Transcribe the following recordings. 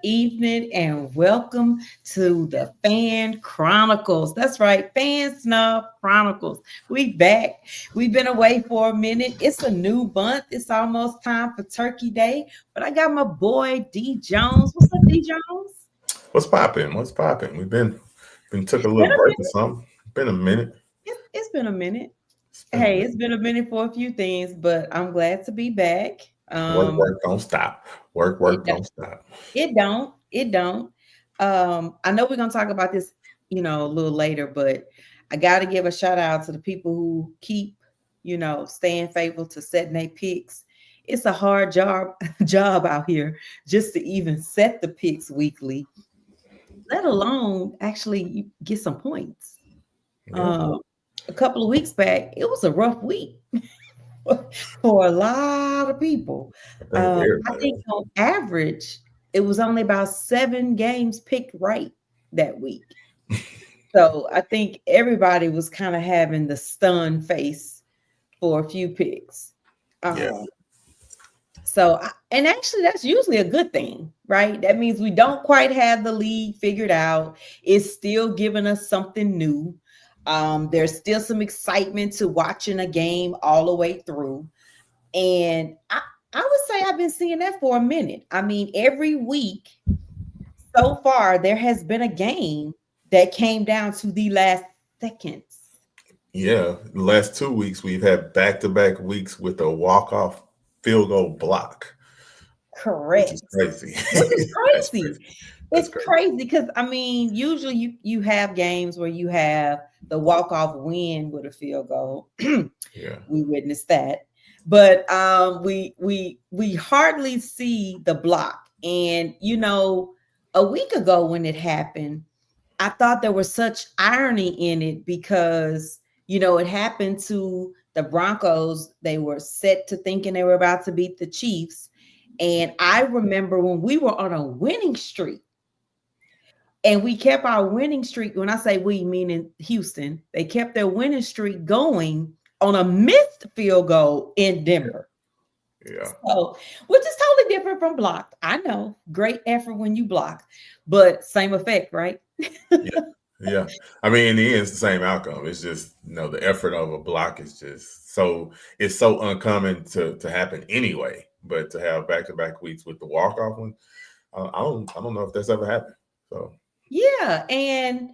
evening and welcome to the Fan Chronicles. That's right, Fan Snob Chronicles. We back. We've been away for a minute. It's a new month. It's almost time for Turkey Day, but I got my boy D Jones. What's up, D Jones? What's popping? What's popping? We've been took a Been little a break or minute. something. Been a minute. It's been a minute. It's been a Hey, minute. it's been a minute for a few things, but I'm glad to be back. Work, work, don't stop. Work, It work, don't stop. It don't. It don't. I know we're gonna talk about this, a little later, but I gotta give a shout out to the people who keep, staying faithful to setting their picks. It's a hard job job out here just to even set the picks weekly, let alone actually get some points. Yeah. Um, a couple of weeks back, it was a rough week for a lot of people. I think I think everybody. on average, it was only about 7 games picked right that week. So I think everybody was kind of having the stun face for a few picks. Yeah. Um, and actually, that's usually a good thing, right? That means we don't quite have the league figured out. It's still giving us something new. There's still some excitement to watching a game all the way through. And I would say I've been seeing that for a minute. I mean, every week so far, there has been a game that came down to the last seconds. Yeah. The last 2 weeks we've had back-to-back weeks with a walk-off field goal block, which Correct. is crazy. Which is That's crazy. crazy. That's It's crazy. crazy because I mean, usually you have games where you have the walk-off win with a field goal. Yeah. We witnessed that. But we hardly see the block. And a week ago when it happened, I thought there was such irony in it because, it happened to the Broncos. They were set to thinking they were about to beat the Chiefs. And I remember when we were on a winning streak and we kept our winning streak. When I say we, meaning Houston, they kept their winning streak going on a missed field goal in Denver. Yeah. So, which is totally different from blocked. I know, great effort when you block, but same effect, right? Yeah. Yeah. I mean, in the end, it's the same outcome. It's just, the effort of a block is just it's so uncommon to happen anyway. But to have back-to-back weeks with the walk-off one, I don't know if that's ever happened. So Yeah, and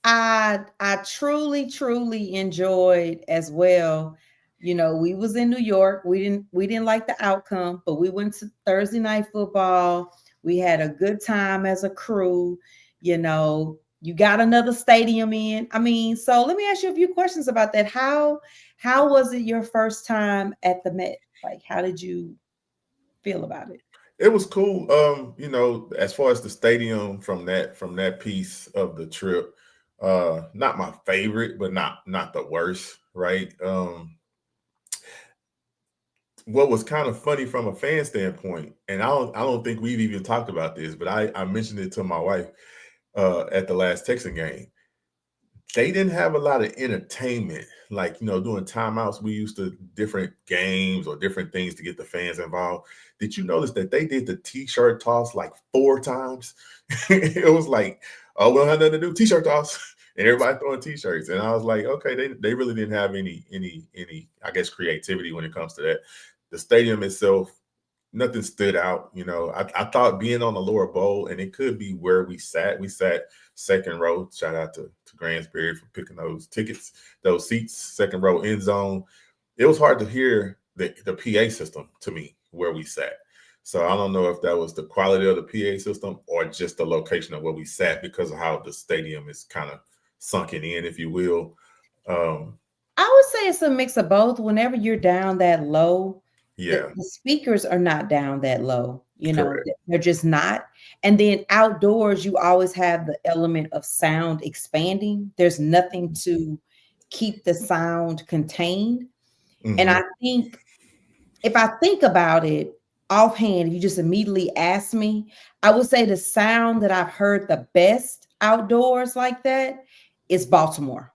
I truly truly enjoyed as well. We was in New York. We didn't like the outcome, but we went to Thursday night football. We had a good time as a crew. You got another stadium in. I mean, so let me ask you a few questions about that. How was it your first time at the Met? Like, how did you feel about it? it was cool. As far as the stadium from that piece of the trip, not my favorite, but not the worst, right? What was kind of funny from a fan standpoint, and I don't think we've even talked about this, but I mentioned it to my wife at the last Texan game. They didn't have a lot of entertainment. Like, during timeouts, we used to different games or different things to get the fans involved. Did you notice that they did the t-shirt toss like 4 times? It was like, oh, we don't have nothing to do, t-shirt toss. And everybody throwing t-shirts. And I was like, okay, they really didn't have any, I guess, creativity when it comes to that. The stadium itself, nothing stood out. I thought being on the lower bowl, and it could be where we sat. We sat second row. Shout out to Gransberry for picking those tickets, those seats, second row end zone. It was hard to hear the PA system to me where we sat. So I don't know if that was the quality of the PA system or just the location of where we sat because of how the stadium is kind of sunken in, if you will. Um, I would say it's a mix of both. Whenever you're down that low, the, yeah, the speakers are not down that low. correct. They're just not. And then outdoors, you always have the element of sound expanding. There's nothing to keep the sound contained. And Hmm. I think if I think about it offhand, if you just immediately ask me, I would say the sound that I've heard the best outdoors like that is Baltimore.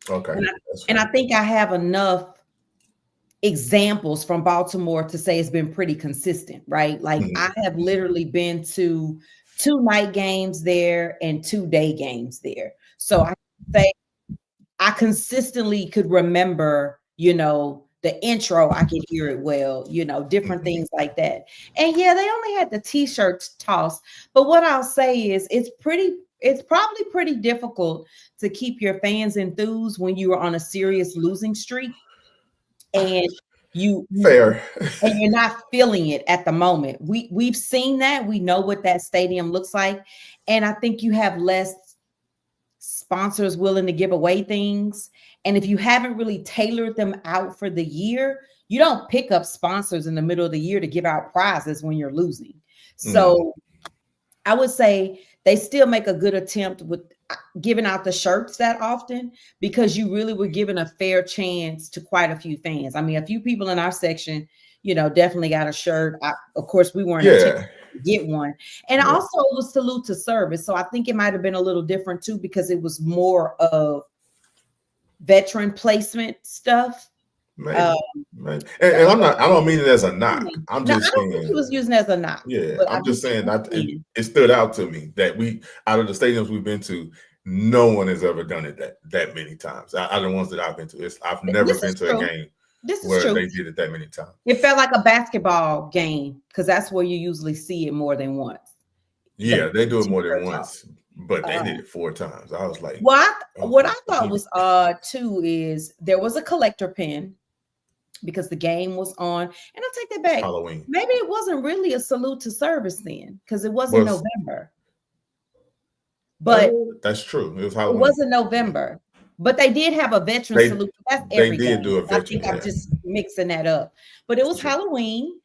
Okay, And I, that's and I fair. think I have enough examples from Baltimore to say it's been pretty consistent, right? Like I Mhm. have literally been to 2 night games there and 2 day games there. So I say I consistently could remember, the intro, I could hear it well, different Mhm. things like that. And yeah, they only had the t-shirts tossed. But what I'll say is it's probably pretty difficult to keep your fans enthused when you are on a serious losing streak and you Fair. and you're not feeling it at the moment. We've seen that. We know what that stadium looks like. And I think you have less sponsors willing to give away things. And if you haven't really tailored them out for the year, you don't pick up sponsors in the middle of the year to give out prizes when you're losing. Mhm. So I would say they still make a good attempt with giving out the shirts that often because you really were given a fair chance to quite a few fans. I mean, a few people in our section, definitely got a shirt. Of course, we weren't attempting Yeah. to get one. And Yeah. also it was salute to service. So I think it might have been a little different too because it was more of veteran placement stuff. Um, Maybe. Maybe. And I don't mean it as a knock. I'm no, I just don't think he saying, was using it as a knock, yeah, but I I'm do just get saying what that you're it, saying. it stood out to me that out of the stadiums we've been to, no one has ever done it that many times. Out of the ones that I've been to, I've never This been is to a true. game This is where true. they did it that many times. It felt like a basketball game because that's where you usually see it more than once. Yeah, they The do it more than t-shirt talk. once, but they did Um, it 4 times. I was like, what what okay, I thought was odd too is there was a collector pin because the game was on, and I'll take that it's back. Halloween. Maybe it wasn't really a salute to service then because it wasn't Was November, but that's true. It was it Halloween. wasn't Yeah. November. But they did have a veteran They salute. That's they every did game. do a I veteran, think I'm yeah. just mixing that up. But it It's was true. Halloween,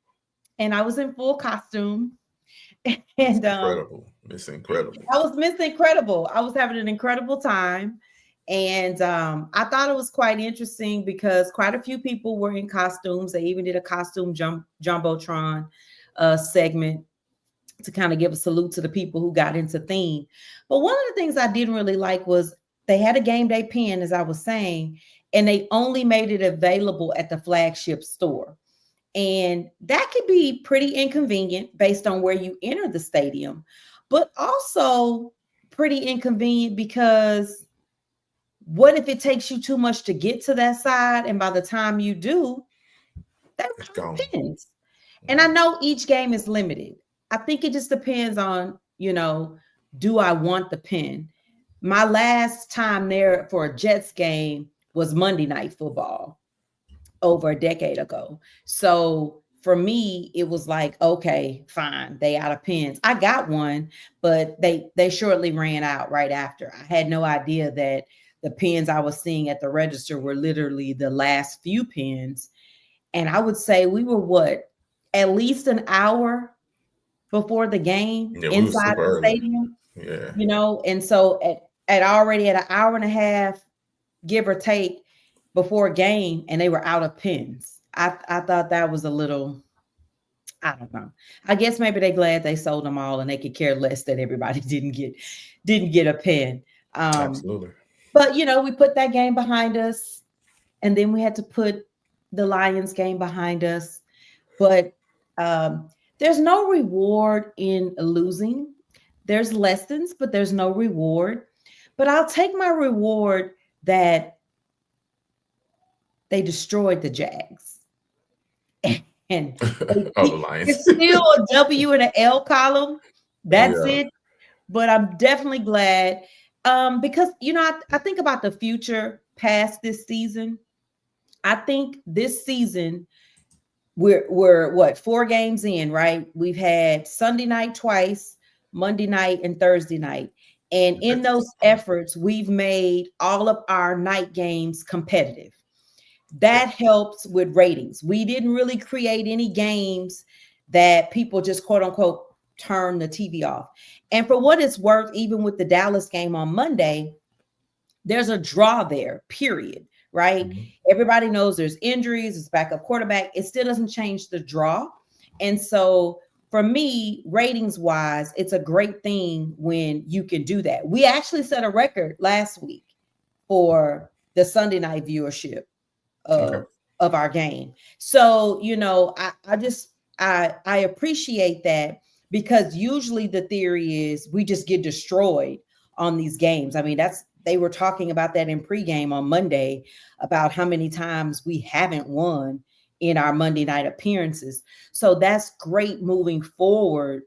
and I was in full costume, It's and incredible. It's incredible. I was missing incredible. I was having an incredible time. And I thought it was quite interesting because quite a few people were in costumes. They even did a costume jumbotron segment to kind of give a salute to the people who got into theme. But one of the things I didn't really like was they had a game day pin, as I was saying, and they only made it available at the flagship store. And that could be pretty inconvenient based on where you enter the stadium, but also pretty inconvenient because what if it takes you too much to get to that side? And by the time you do, they're It's out gone. of pins. And I Mhm. know each game is limited. I think it just depends on, do I want the pin? My last time there for a Jets game was Monday Night Football over a decade ago. So for me, it was like, okay, fine, they out of pins. I got one, but they shortly ran out right after. I had no idea that the pins I was seeing at the register were literally the last few pins. And I would say we were at least an hour before the game Yeah, we were inside super the early. stadium, Yeah. and so at already at an hour and a half, give or take, before a game, and they were out of pins. I thought that was a little, I don't know. I guess maybe they're glad they sold them all and they could care less that everybody didn't get a pin. Um, Absolutely. but we put that game behind us, and then we had to put the Lions game behind us. But um, there's no reward in losing. There's lessons, but there's no reward. But I'll take my reward that they destroyed the Jags. And Oh, the Lions. it's still a W and an L column. That's Yeah. it. But I'm definitely glad because I think about the future past this season. I think this season we're what 4 games in, right? We've had Sunday night twice, Monday night and Thursday night. And in those efforts, we've made all of our night games competitive. Yeah. That helps with ratings. We didn't really create any games that people just quote unquote turn the TV off. And for what it's worth, even with the Dallas game on Monday, there's a draw there, period. Right? Mhm. Everybody knows there's injuries, it's backup quarterback. It still doesn't change the draw. And so for me, ratings wise, it's a great thing when you can do that. We actually set a record last week for the Sunday night viewership Okay. of of our game. So, I appreciate that, because usually the theory is we just get destroyed on these games. I mean, that's they were talking about that in pregame on Monday about how many times we haven't won in our Monday night appearances. So that's great moving forward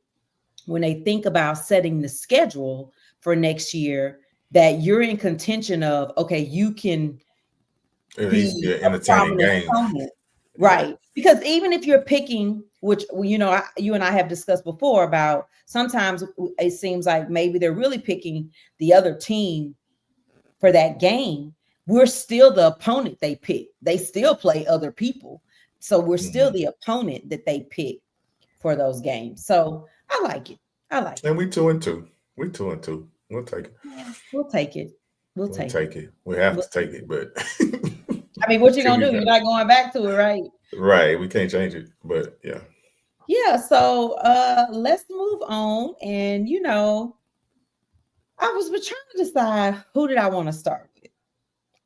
when they think about setting the schedule for next year, that you're in contention of, okay, you can It needs to be be an a entertaining prominent game. opponent, Yeah. right? Because even if you're picking, which you and I have discussed before about sometimes it seems like maybe they're really picking the other team for that game. We're still the opponent they pick. They still play other people, so we're still Hmm. the opponent that they pick for those games. So I like it. I like And it. we 2-2. We 2-2. We'll take it. Yeah, we'll take it. We'll We'll take it. take it. We have We'll to take take it, it. but I mean, what you could gonna be do? You're better. not going back to it, right? Right. We can't change it. But yeah. Yeah, so let's move on. And I was trying to decide who did I want to start with.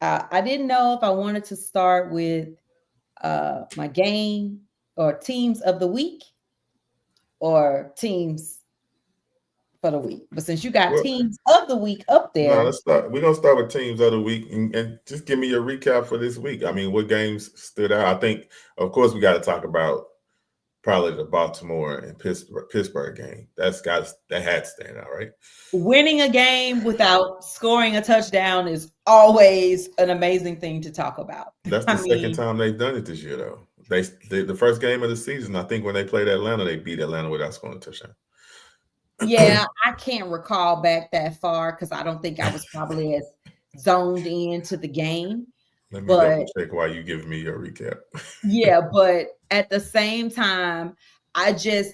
I didn't know if I wanted to start with my game or teams of the week or teams for the week. But since you got Well, teams of the week up no, there, let's start. We're gonna start with teams of the week, and just give me your recap for this week. I mean, what games stood out? I think, of course, we got to talk about probably the Baltimore and Pittsburgh game. That had to stand out, right? winning a game without scoring a touchdown is always an amazing thing to talk about. That's I the second mean, time they've done it this year, though. The first game of the season, I think, when they played Atlanta, they beat Atlanta without scoring a touchdown. yeah, I can't recall back that far because I don't think I was probably as zoned into the game. Let me double But check while you give me your recap. yeah, but at the same time, I just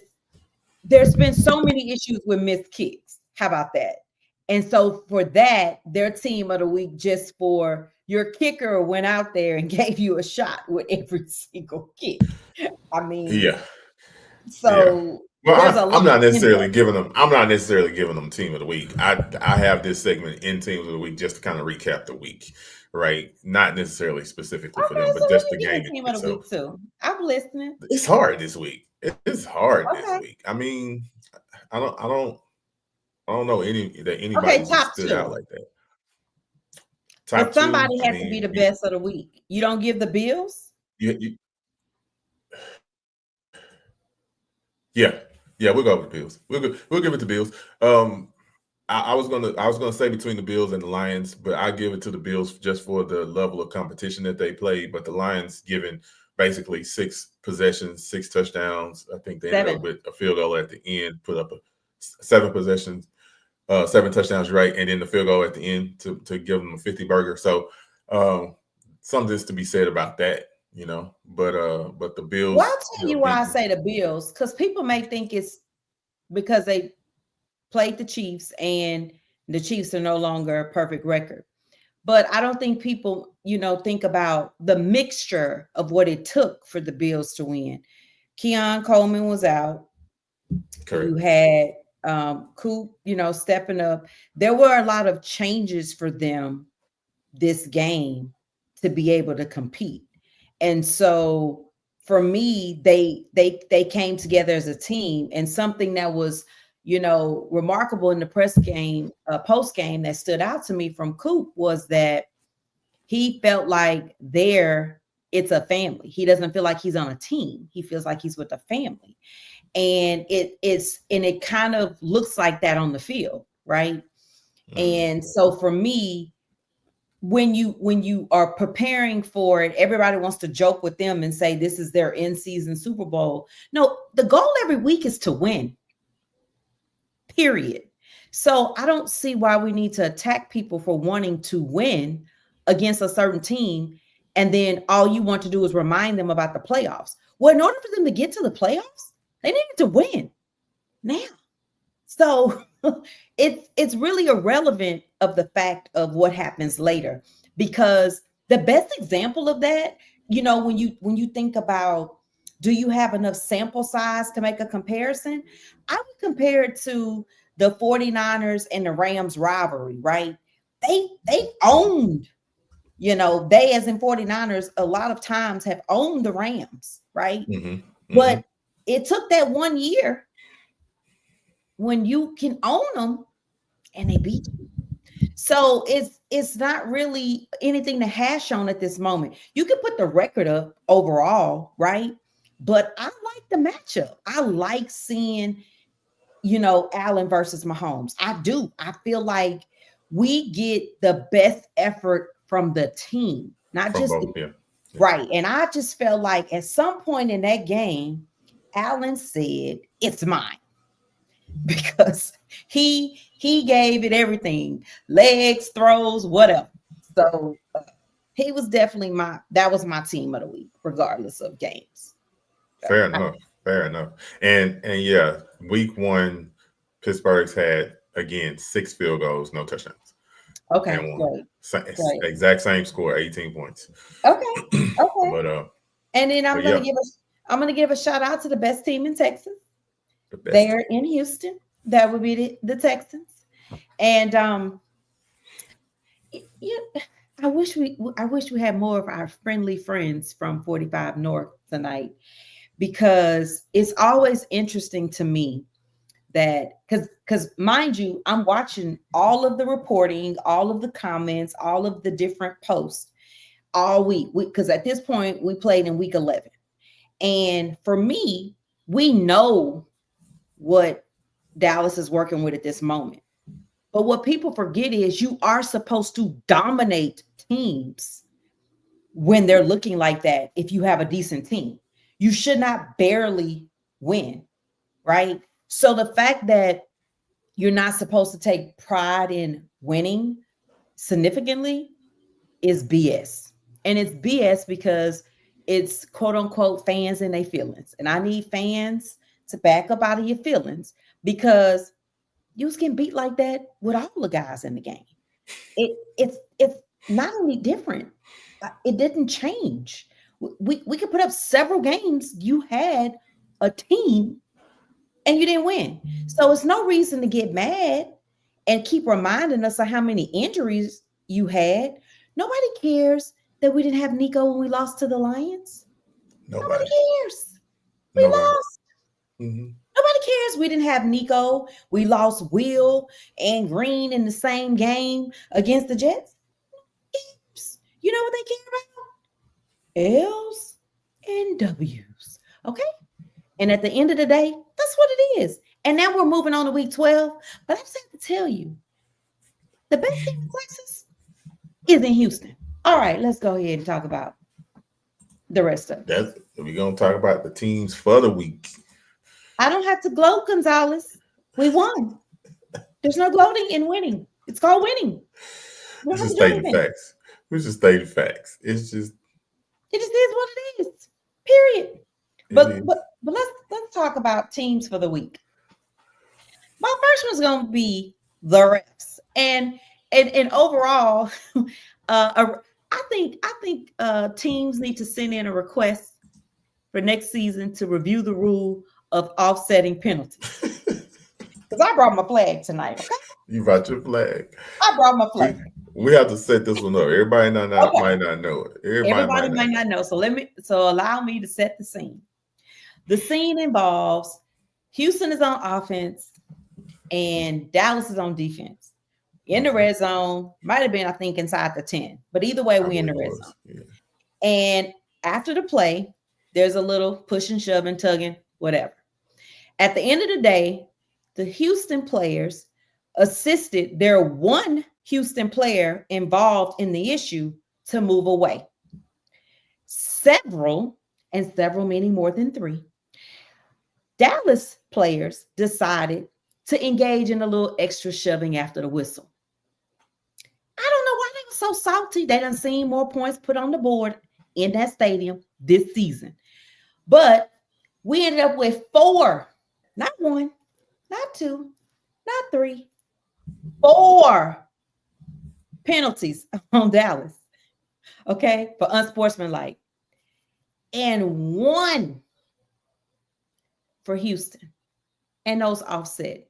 there's been so many issues with missed kicks. How about that? And so for that, their team of the week, just for your kicker went out there and gave you a shot with every single kick. I mean, Yeah, yeah. so Well, there's a lot I'm not in necessarily that. giving them. I'm not necessarily giving them team of the week. I have this segment in teams of the week just to kind of recap the week, right? Not necessarily specifically for Okay, them, so but we just the can give game a team of the itself. week too. I'm listening. It's hard this week. It's hard this Okay. week. I mean, I don't. I don't. I don't know anybody Okay, just top stood out two. like that. But Top two. somebody I has to be mean, the best of the week. You don't give the Bills? you yeah, yeah. We'll go with the Bills. We'll give it to Bills. I was gonna say between the Bills and the Lions, but I give it to the Bills just for the level of competition that they played. But the Lions given basically 6 possessions, 6 touchdowns. I think they ended up Seven. with a field goal at the end, put up 7 possessions, 7 touchdowns, right, and then the field goal at the end to give them a 50 burger. So um, something's to be said about that, But the Well, I'll Bills, tell you why I beating. say the Bills, because people may think it's because they played the Chiefs and the Chiefs are no longer a perfect record. But I don't think people, think about the mixture of what it took for the Bills to win. Keon Coleman was out. You Correct. had Coop, stepping up. There were a lot of changes for them this game to be able to compete. And so for me, they came together as a team, and something that was, remarkable in the post game that stood out to me from Coop was that he felt like it's a family. He doesn't feel like he's on a team. He feels like he's with a family. And it kind of looks like that on the field, right? Mm. And so for me, when you are preparing for it, everybody wants to joke with them and say this is their in-season Super Bowl. No, the goal every week is to win. Period. So I don't see why we need to attack people for wanting to win against a certain team, and then all you want to do is remind them about the playoffs. Well, in order for them to get to the playoffs, they needed to win now. So it's really irrelevant of the fact of what happens later, because the best example of that, when you think about, do you have enough sample size to make a comparison? I would compare it to the 49ers and the Rams rivalry, right? They owned You know, they as in 49ers a lot of times have owned the Rams, right? Mm-hmm. Mm-hmm. But it took that 1 year when you can own them and they beat you. So it's not really anything to hash on at this moment. You can put the record up overall, right? But I like the matchup. I like seeing, Allen versus Mahomes. I do. I feel like we get the best effort from the team, not From just both, yeah. Yeah. right. And I just felt like at some point in that game, Allen said, "It's mine." Because he gave it everything, legs, throws, whatever. So he was definitely that was my team of the week, regardless of games. Fair enough. Fair enough. And yeah, week one, Pittsburgh's had again 6 field goals, no touchdowns, Okay, and won. great, great. Exact same score, 18 points. Okay, okay. But And then but yeah, I'm gonna give a shout out to the best team in Texas. the best. They're in Houston. That would be the Texans. And yeah, I wish we had more of our friendly friends from 45 North tonight, because it's always interesting to me that because mind you, I'm watching all of the reporting, all of the comments, all of the different posts all week, because at this point we played in week 11, and for me, we know what Dallas is working with at this moment. But what people forget is you are supposed to dominate teams when they're looking like that. If you have a decent team, you should not barely win, right? So the fact that you're not supposed to take pride in winning significantly is BS. And it's BS because it's quote unquote fans and their feelings. And I need fans to back up out of your feelings, because you was getting beat like that with all the guys in the game. It's not only different, it didn't change. We could put up several games. You had a team and you didn't win. So it's no reason to get mad and keep reminding us of how many injuries you had. Nobody cares that we didn't have Nico when we lost to the Lions. Nobody Nobody. cares. We Nobody. lost. Mm-hmm. Nobody cares we didn't have Nico. We lost Will and Green in the same game against the Jets. You know what they care about? L's and W's. Okay. And at the end of the day, that's what it is. And now we're moving on to week 12. But I just have to tell you, the best team in Texas is in Houston. All right, let's go ahead and talk about the rest of it. We're gonna talk about the teams for the week. I don't have to gloat, Gonzalez. We won. There's no gloating in winning. It's called winning. It's just stating facts. It's just stating facts. It just is what it is. Period. But let's talk about teams for the week. My first one's gonna be the refs, and overall, I think teams need to send in a request for next season to review the rule of offsetting penalties. Because I brought my flag tonight. Okay? You brought your flag. I brought my flag. We have to set this one up. Everybody might not know it. Everybody might not know. So allow me to set the scene. The scene involves Houston is on offense and Dallas is on defense. In the red zone, might have been, I think, inside the 10. But either way, we in the red zone. Yeah. And after the play, there's a little push and shove and tugging, whatever. At the end of the day, the Houston players assisted their one Houston player involved in the issue to move away. Several meaning more than 3, Dallas players decided to engage in a little extra shoving after the whistle. I don't know why they were so salty. They done seen more points put on the board in that stadium this season. But we ended up with 4, not 1, not 2, not 3, 4 penalties on Dallas, okay, for unsportsmanlike, and 1 for Houston, and those offset.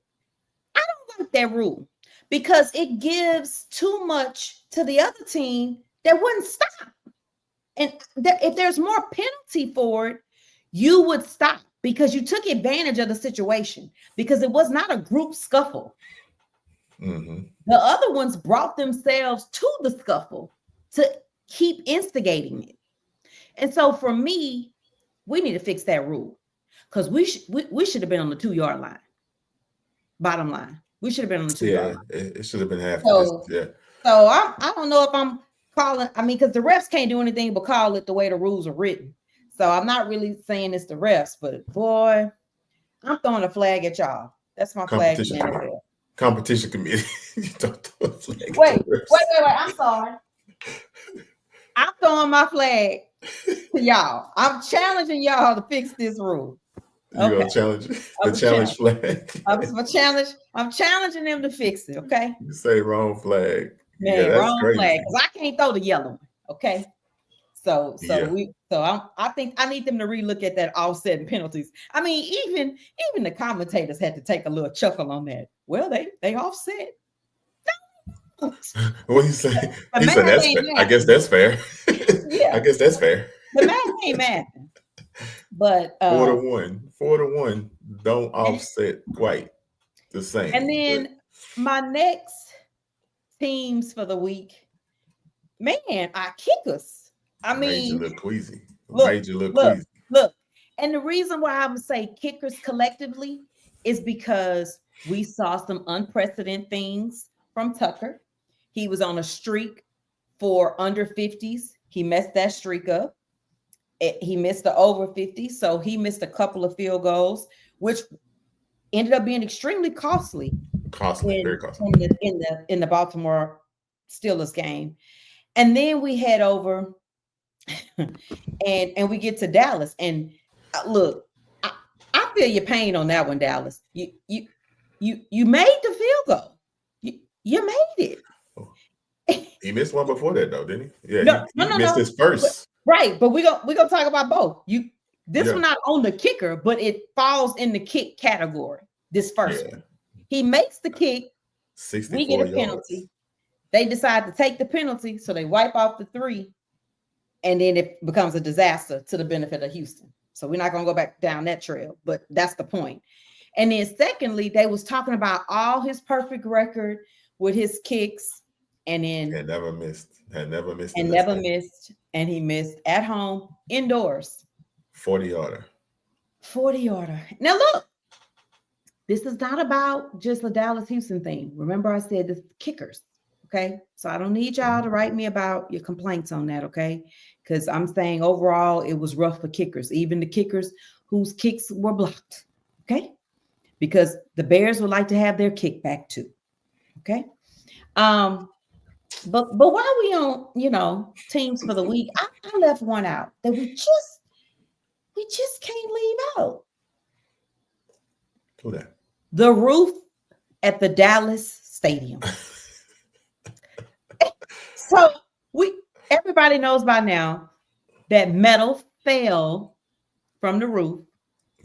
I don't like that rule because it gives too much to the other team That wouldn't stop. And if there's more penalty for it, you would stop because you took advantage of the situation because it was not a group scuffle. Mm-hmm. The other ones brought themselves to the scuffle to keep instigating it. And so for me, we need to fix that rule because we should have been on the 2 yard line. Bottom line, we should have been on the 2 yard Yeah, line. it should have been half the distance. So, Yeah. so I don't know if I'm calling. I mean, because the refs can't do anything but call it the way the rules are written. So I'm not really saying it's the refs, but boy, I'm throwing a flag at y'all. That's my flag in Competition the committee. NFL. Competition committee. You don't throw a flag at Wait. the refs. I'm sorry. I'm throwing my flag to y'all. I'm challenging y'all to fix this rule. You Okay. gonna challenge the challenge flag? I'm challenging them to fix it. Okay. You say wrong flag. Man, Yeah, that's wrong crazy. flag because I can't throw the yellow one. Okay. So Yeah. I think I need them to relook at that offset and penalties. I mean, even the commentators had to take a little chuckle on that. Well, they offset. What do you say? The He math said that's ain't fair. I math. guess that's fair. Yeah. I guess that's fair. The math ain't mathing. But 4-1. 4-1 don't offset quite the same. And then my next teams for the week, man, our kickers. I mean, Major look queasy. Look. And the reason why I'm gonna say kickers collectively is because we saw some unprecedented things from Tucker. He was on a streak for under 50s. He messed that streak up. He missed the over 50, so he missed a couple of field goals, which ended up being extremely costly. Very costly. In the Baltimore Steelers game. And then we head over and we get to Dallas. And look, I feel your pain on that one, Dallas. You made the field goal. You made it. He missed one before that though, didn't he? Yeah, No, he missed his first. Right, but we're gonna talk about both. This one not on the kicker, but it falls in the kick category. This first one. He makes the kick. 64 we get a yards. penalty. They decide to take the penalty, so they wipe off the 3, and then it becomes a disaster to the benefit of Houston. So we're not gonna go back down that trail, but that's the point. And then secondly, they was talking about all his perfect record with his kicks, and then had never missed, and he missed at home indoors. 40-yarder. Now look, this is not about just the Dallas Houston thing. Remember, I said the kickers. Okay, so I don't need y'all to write me about your complaints on that. Okay, because I'm saying overall it was rough for kickers, even the kickers whose kicks were blocked. Okay, because the Bears would like to have their kick back too. Okay, but while we on teams for the week, I left one out that we just can't leave out. Who that? The roof at the Dallas Stadium. So everybody knows by now that metal fell from the roof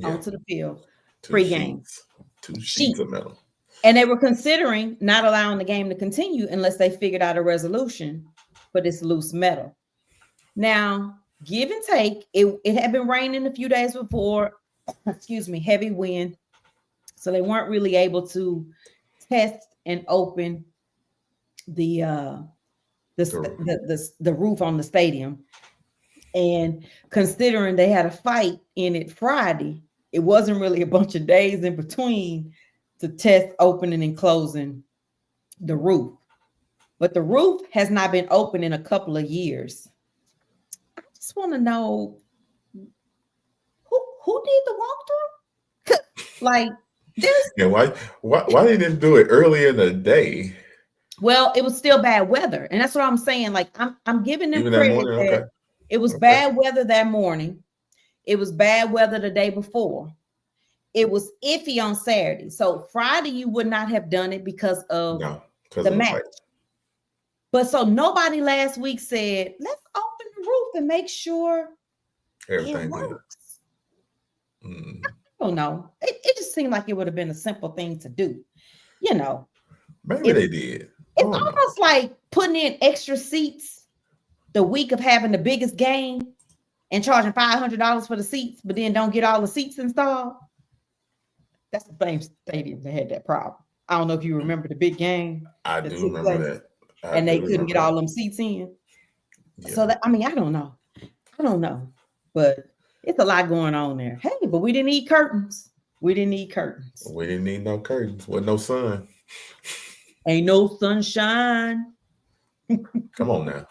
onto the field pre-game. 2 sheets of metal. And they were considering not allowing the game to continue unless they figured out a resolution for this loose metal. Now, give and take, it had been raining a few days before, heavy wind. So they weren't really able to test and open the roof on the stadium. And considering they had a fight in it Friday, it wasn't really a bunch of days in between to test opening and closing the roof. But the roof has not been open in a couple of years. I just want to know who did the walkthrough? Like this. Yeah, why they didn't do it earlier in the day? Well, it was still bad weather, and that's what I'm saying. Like I'm giving them credit. That morning, okay. It was bad weather that morning. It was bad weather the day before. It was iffy on Saturday. So Friday you would not have done it because of the match. But so nobody last week said, let's open the roof and make sure everything works. I don't know. It just seemed like it would have been a simple thing to do. Maybe they did. It's almost like putting in extra seats the week of having the biggest game and charging $500 for the seats, but then don't get all the seats installed. That's the same stadium that had that problem. I don't know if you remember the big game I that do took remember place, that. I and do they couldn't remember get all that. them seats in. Yeah. So that, I mean, I don't know. But it's a lot going on there. Hey, but we didn't need curtains. We didn't need curtains. We didn't need no curtains. With no sun. Ain't no sunshine. Come on now.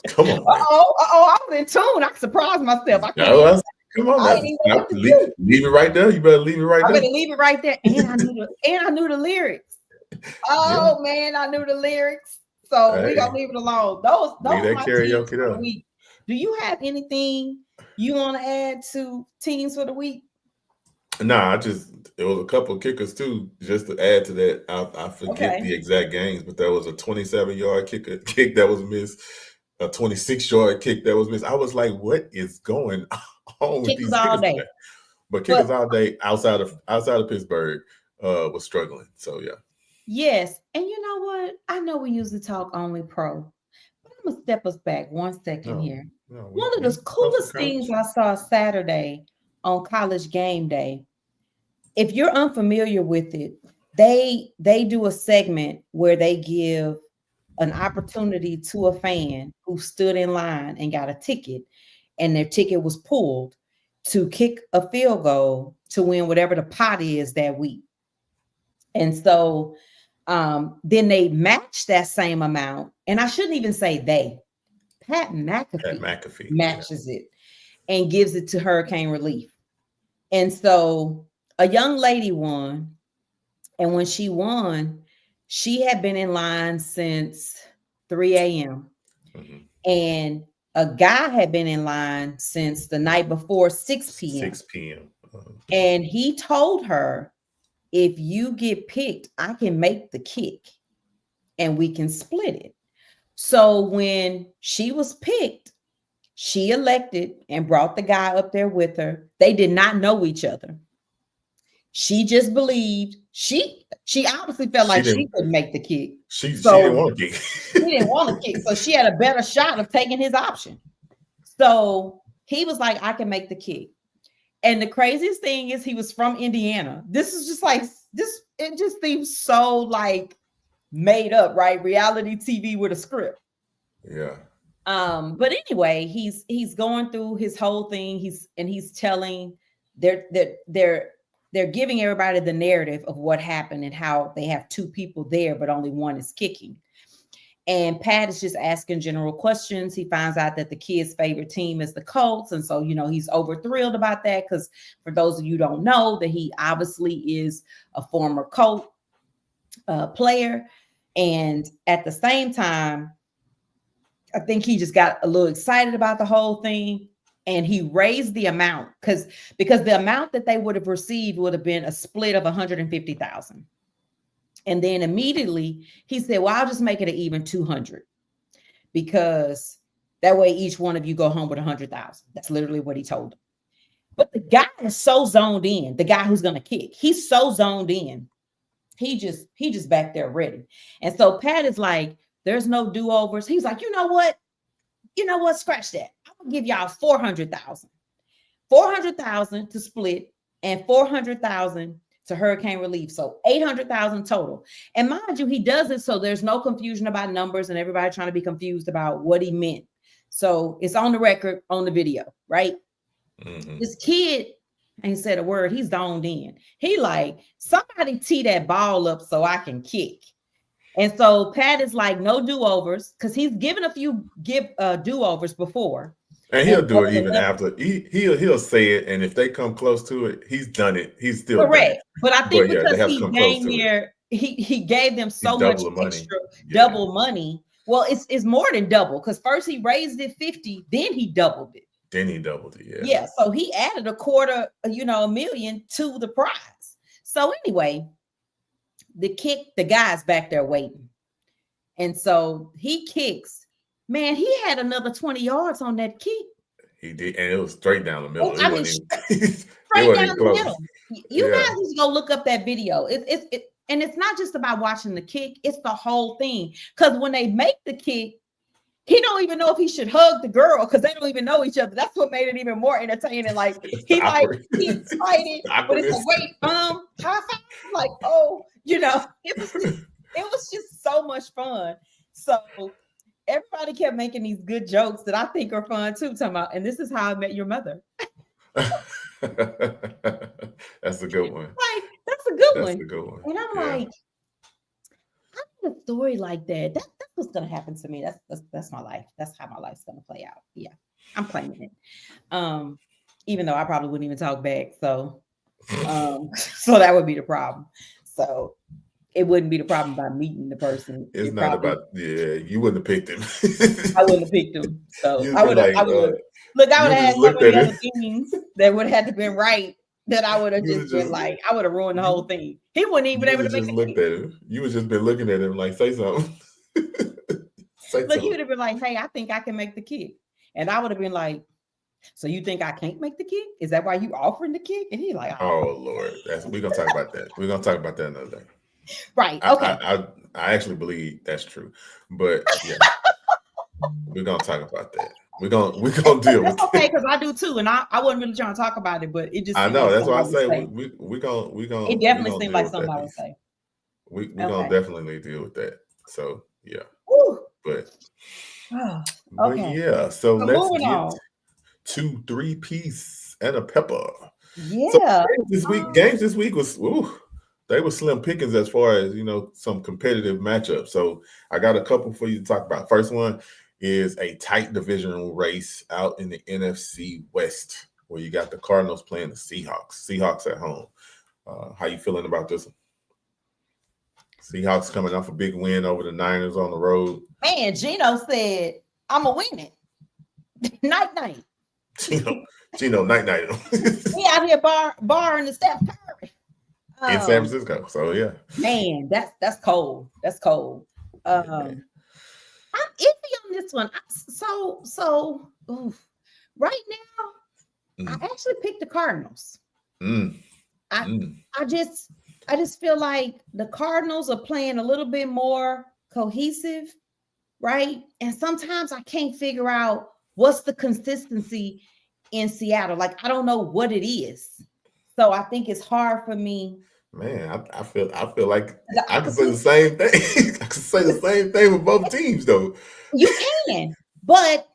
Come on now. I was in tune. I surprised myself. I can't No, even. come on I now. didn't even know No, what to do. leave it right there. You better leave it right I there. better leave it right there. And I knew the lyrics. Yeah. Oh man, I knew the lyrics. So we Hey, gonna leave it alone. Those leave are that my teams karaoke for the there. week. Do you have anything you want to add to teams for the week? Nah, it was a couple of kickers too. Just to add to that, I forget Okay. the exact games, but there was a 27-yard kick that was missed, a 26-yard kick that was missed. I was like, what is going on with Kickers these all kickers day. today? But But kickers all day outside of Pittsburgh was struggling. So yeah. yes, and you know what? I know we usually talk only pro, but I'm gonna step us back 1 second No, here. no, One of we the go some coolest things college. I saw Saturday on College Game Day, if you're unfamiliar with it, they do a segment where they give an opportunity to a fan who stood in line and got a ticket, and their ticket was pulled, to kick a field goal to win whatever the pot is that week. And so then they match that same amount. And I shouldn't even say they, Pat Pat McAfee McAfee. Yeah. matches it and gives it to Hurricane Relief. And so a young lady won. And when she won, she had been in line since 3 a.m. Mm-hmm. And a guy had been in line since the night before, 6 p.m. 6 p.m. And he told her, if you get picked, I can make the kick and we can split it. So when she was picked, she elected and brought the guy up there with her. They did not know each other. She just believed she obviously felt She like she didn't. couldn't make the kick. She didn't So want to kick. she didn't want to kick. So she had a better shot of taking his option. So he was like, I can make the kick. And the craziest thing is he was from Indiana. This is just like this, it just seems so like made up, right? Reality TV with a script. Yeah. But anyway, he's going through his whole thing. He's telling they're giving everybody the narrative of what happened and how they have two people there, but only one is kicking. And Pat is just asking general questions. He finds out that the kid's favorite team is the Colts. And so, he's over thrilled about that, because for those of you who don't know, that he obviously is a former Colt player. And at the same time, I think he just got a little excited about the whole thing. And he raised the amount because the amount that they would have received would have been a split of 150,000. And then immediately he said, well, I'll just make it an even 200, because that way each one of you go home with 100,000. That's literally what he told them. But the guy is so zoned in, the guy who's going to kick, he's so zoned in. He just back there ready. And so Pat is like, there's no do-overs. He's like, you know what? Scratch that. I'm going to give y'all 400,000. 400,000 to split and 400,000 to Hurricane Relief. So 800,000 total. And mind you, he does it so there's no confusion about numbers and everybody trying to be confused about what he meant. So it's on the record, on the video, right? Mm-hmm. This kid ain't said a word. He's zoned in. He like, somebody tee that ball up so I can kick. And so Pat is like, no do-overs, because he's given a few do-overs before. And he'll do it even after. He'll say it, and if they come close to it, he's done it. He's still correct. But I think because he came here, he gave them so much extra double money. Well, it's more than double, because first he raised it 50, then he doubled it. Yeah. So he added a quarter, $1 million to the prize. So anyway, the guy's back there waiting. And so he kicks. Man, he had another 20 yards on that kick. He did, and it was straight down the middle. Straight down the middle. You guys need to go look up that video. And it's not just about watching the kick, it's the whole thing. Because when they make the kick, he don't even know if he should hug the girl because they don't even know each other. That's what made it even more entertaining. Like It's the he like awkward, he excited, the but it's like, awkwardness. wait, high five. Like, oh, it was just so much fun. So everybody kept making these good jokes that I think are fun too. Talking about, and this is how I met your mother. That's a good one. Like, that's a good That's one. a good one. And I'm Yeah. like, I need a story like that. That's what's gonna happen to me. That's my life. That's how my life's gonna play out. Yeah, I'm claiming it. Um, even though I probably wouldn't even talk back. So so that would be the problem. So it wouldn't be the problem by meeting the person. It's It not probably about, yeah, you wouldn't have picked him. I wouldn't have picked them. So You'd been like, I would have look, I would you have just had so looked many at him. other things that would have had to been right that I would have You would just have been just like, I would have ruined the whole you thing. He wouldn't even been you would able to have make just the looked cake. at him. You would just been looking at him like, say something. Say Look, he something. would have been like, hey, I think I can make the kick. And I would have been like, so you think I can't make the kick? Is that why you offering the kick? And he's like, oh, Oh Lord, we're gonna talk about that. We're gonna talk about that another day. right. I Okay. I I, I actually believe that's true, but yeah, we're gonna talk about that. We're gonna deal That's with okay it. because I do too. And I wasn't really trying to talk about it, but it just I seemed know. like That's something why I I would say say. we It we definitely gonna seemed deal like with something that I would piece. say. We gonna Okay. definitely deal with that. So yeah, Whew. but Oh, but okay. yeah. So So let's moving get on. to three piece and a pepper. So Yeah. games this week was they were slim pickings as far as some competitive matchups. So I got a couple for you to talk about. First one is a tight divisional race out in the NFC West, where you got the Cardinals playing the Seahawks. Seahawks at home. How you feeling about this one? Seahawks coming off a big win over the Niners on the road. Man, Gino said, I'm going to win it. Night, night. Gino, night night He out here barring the Steph Curry. in San Francisco. So yeah, Man, that's cold. That's cold. yeah, I'm iffy on this one. Oof. Right now, I man. actually picked the Cardinals. Mm, I mm, I just feel like the Cardinals are playing a little bit more cohesive, right? And sometimes I can't figure out what's the consistency in Seattle. Like I don't know what it is. So I think it's hard for me. Man, I feel like The I can say the opposite, same thing. I can say the same thing with both teams, though. you can, but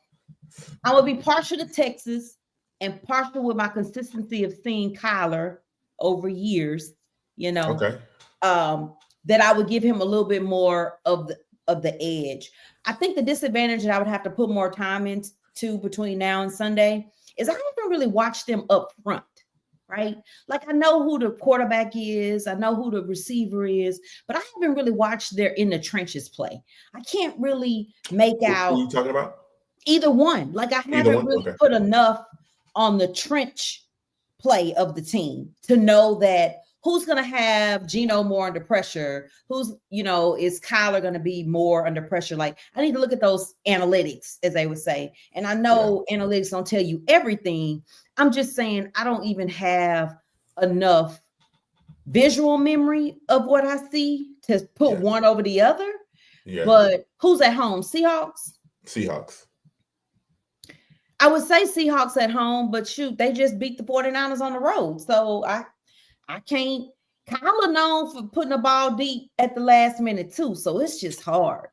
I would be partial to Texas and partial with my consistency of seeing Kyler over years, you know, Okay. um, that I would give him a little bit more of the edge. I think the disadvantage that I would have to put more time into between now and Sunday is I haven't really watched them up front, right? Like I know who the quarterback is, I know who the receiver is, but I haven't really watched their in the trenches play. I can't really make Who out you talking about? either one. Like I Either haven't one? really Okay. put enough on the trench play of the team to know that who's going to have Geno more under pressure, is Kyler going to be more under pressure. Like I need to look at those analytics, as they would say. And I Yeah. know analytics don't tell you everything. I'm just saying I don't even have enough visual memory of what I see to put Yeah. one over the other. Yeah. But who's at home? Seahawks? Seahawks. I would say Seahawks at home, but shoot, they just beat the 49ers on the road. So I can't. Kyler known for putting the ball deep at the last minute too. So it's just hard.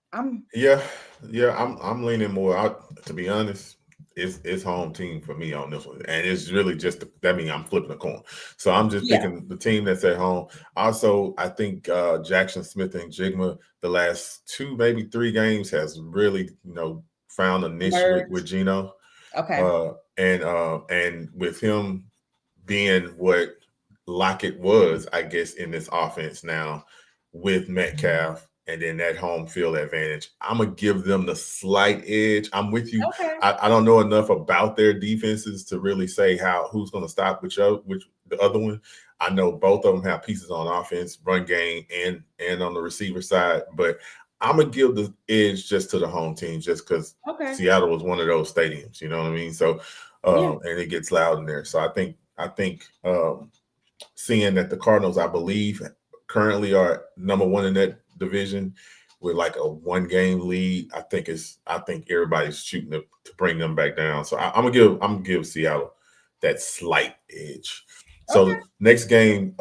Yeah. Yeah. I'm leaning more out, to be honest. It's home team for me on this one. And it's really just that means I'm flipping a coin. So I'm just Yeah, picking the team that's at home. Also, I think Jackson Smith and Jigma the last two, maybe three games has really, found a niche with merge. Geno. Okay. And with him being what Lockett was, I guess, in this offense now with Metcalf and then that home field advantage, I'm gonna give them the slight edge. I'm with you. Okay. I don't know enough about their defenses to really say who's gonna stop which the other one. I know both of them have pieces on offense, run game, and on the receiver side, but I'm gonna give the edge just to the home team, just because Okay. Seattle was one of those stadiums. You know what I mean? So, Yeah. and it gets loud in there. So I think seeing that the Cardinals, I believe, currently are number one in that division, with like a 1 game lead, I think everybody's shooting to bring them back down. So I'm gonna give Seattle that slight edge. Okay. So next game,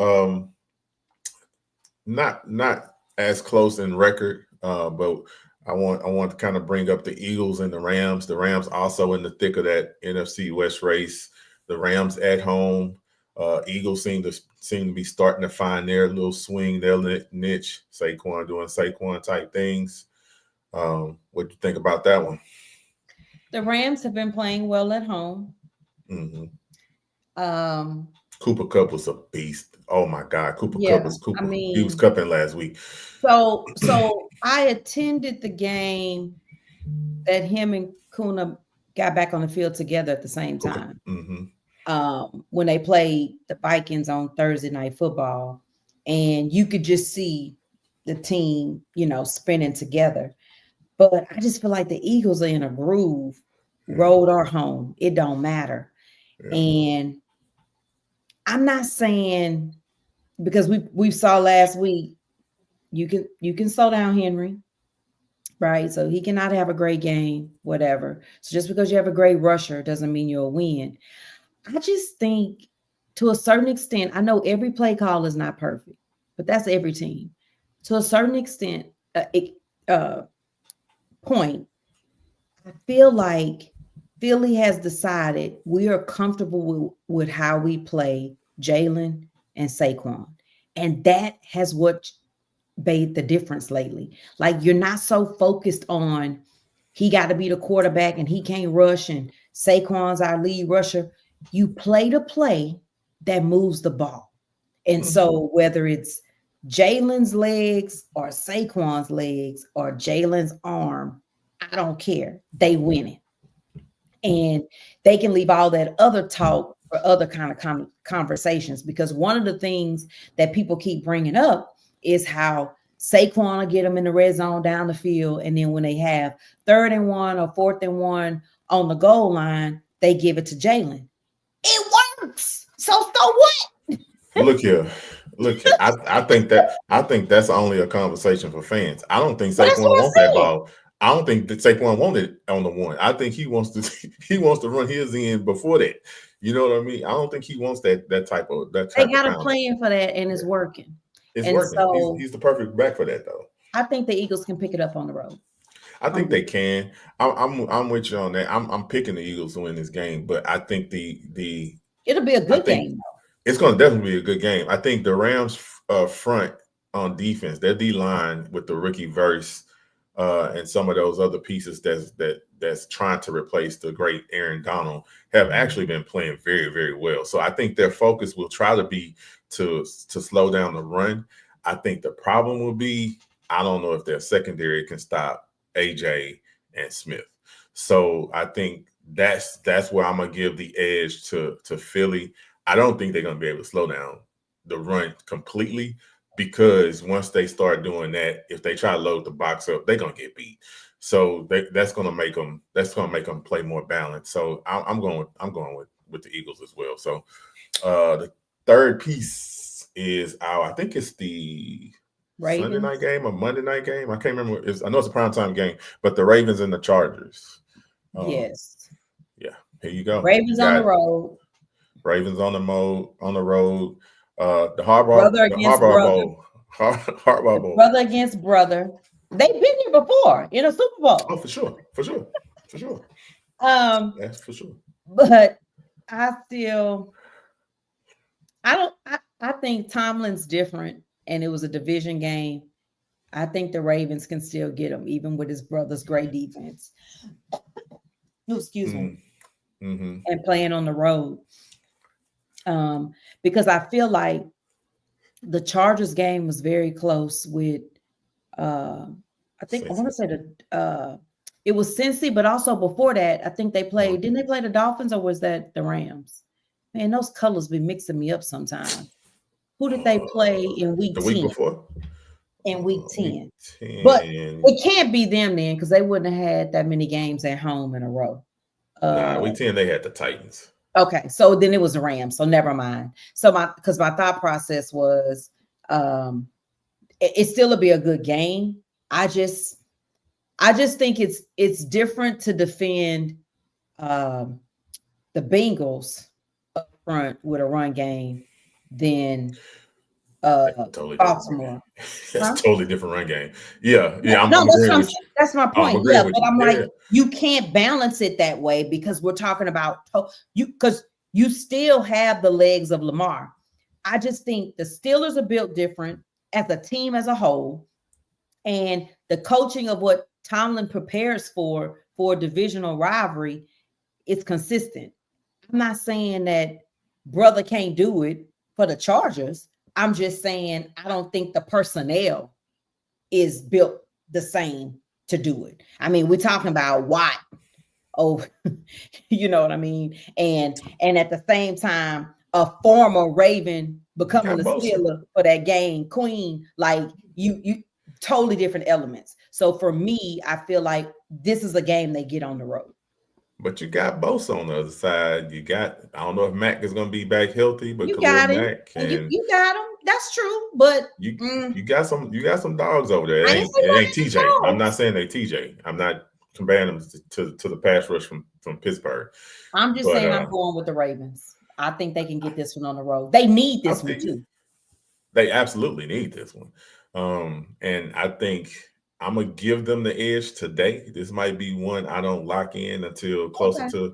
not as close in record, but I want to kind of bring up the Eagles and the Rams. The Rams also in the thick of that NFC West race. The Rams at home. Eagles seem to be starting to find their little swing, their niche. Saquon doing Saquon type things. What do you think about that one? The Rams have been playing well at home. Mm-hmm. Um, Cooper Cup was a beast. Oh my God, Cooper Cup yeah, was I Cooper. He was mean, cupping last week. so I attended the game that him and Kuna got back on the field together at the same Okay. time. Mm-hmm. When they played the Vikings on Thursday Night Football, and you could just see the team, spinning together. But I just feel like the Eagles are in a groove, Yeah. road or home, it don't matter. Yeah. And I'm not saying, because we saw last week, you can slow down Henry, right? So he cannot have a great game, whatever. So just because you have a great rusher doesn't mean you'll win. I just think, to a certain extent, I know every play call is not perfect, but that's every team. To a certain extent, uh, point, I feel like Philly has decided we are comfortable with how we play Jalen and Saquon. And that has what made the difference lately. Like, you're not so focused on he got to be the quarterback and he can't rush and Saquon's our lead rusher. You play the play that moves the ball. And Mm-hmm. so whether it's Jalen's legs or Saquon's legs or Jalen's arm, I don't care. They win it. And they can leave all that other talk for other kind of conversations, because one of the things that people keep bringing up is how Saquon will get them in the red zone down the field, and then when they have 3rd and 1 or 4th and 1 on the goal line, they give it to Jalen. It works. So what? Look here. Look here. I think that's only a conversation for fans. I don't think But that's Saquon what wants that I'm saying. ball. I don't think that Saquon wanted on the one. I think he wants to he wants to run his in before that. You know what I mean? I don't think he wants that They type of got a pounding. plan for that, and it's Yeah. working. It's And working. so He's the perfect back for that though. I think the Eagles can pick it up on the road. I On think they can. I'm with you on that. I'm picking the Eagles to win this game, but I think the It'll be a I good think game. it's going to definitely be a good game. I think the Rams front on defense, their D line with the rookie verse and some of those other pieces that's trying to replace the great Aaron Donald have actually been playing very, very well. So I think their focus will try to be to slow down the run. I think the problem will be, I don't know if their secondary can stop AJ and Smith. So I think that's where I'm gonna give the edge to Philly. I don't think they're going to be able to slow down the run completely, because once they start doing that, if they try to load the box up, they're going to get beat. So that's going to make them play more balanced. So I'm going with the Eagles as well. So the third piece is I think it's the Sunday Ravens. night game or Monday night game. I can't remember. I know it's a primetime game, but the Ravens and the Chargers. Yes. Yeah, here you go. You Ravens on the got road. Ravens on the road. The Brother against Harbaugh brother. Bowl. Harbaugh Bowl. Brother against brother. They've been here before in a Super Oh, Bowl. for sure, for sure, for sure. Um, That's for sure. but I still I think Tomlin's different, and it was a division game. I think the Ravens can still get him, even with his brother's great defense. Oh, excuse me. Mm-hmm. And playing on the road. Because I feel like the Chargers game was very close with I think I want to say it was Cincy, but also before that, I think they played, didn't they play the Dolphins, or was that the Rams? Man, those colors be mixing me up sometimes. Who did they play in week The week 10? before? In week Week 10. 10. But it can't be them then, because they wouldn't have had that many games at home in a row. Nah, week 10 they had the Titans. Okay, so then it was the Rams. So never mind. So my thought process was, it still will be a good game. I just think it's different to defend um, the Bengals up front with a run game than That's a totally different run game. Baltimore. That's Huh? a totally different run game. Yeah, Yeah, yeah, I'm, no, I'm that's agreeing what I'm with saying. you. That's my I'm point. Yeah, agreeing with but you. I'm Yeah, like, yeah. you can't balance it that way because we're talking about you because you still have the legs of Lamar. I just think the Steelers are built different as a team as a whole, and the coaching of what Tomlin prepares for a divisional rivalry is consistent. I'm not saying that brother can't do it for the Chargers. I'm just saying I don't think the personnel is built the same to do it. I mean, we're talking about Watt. Oh, you know what I mean? And at the same time, a former Raven You becoming got a Bosa. Steeler for that game, Queen, like you totally different elements. So for me, I feel like this is a game they get on the road. But you got Bosa on the other side. You got, I don't know if Mac is going to be back healthy, but You Khalil got him, Mack and you and you got him. That's true, but you mm, you got some dogs over there. I ain't say It you ain't ain't TJ. I'm not dogs. saying they TJ. I'm not comparing them to the pass rush from Pittsburgh. I'm just But saying I'm going with the Ravens. I think they can get this one on the road. They need I this one feel you. too. They absolutely need this one. And I think I'm gonna give them the edge today. This might be one I don't lock in until Okay.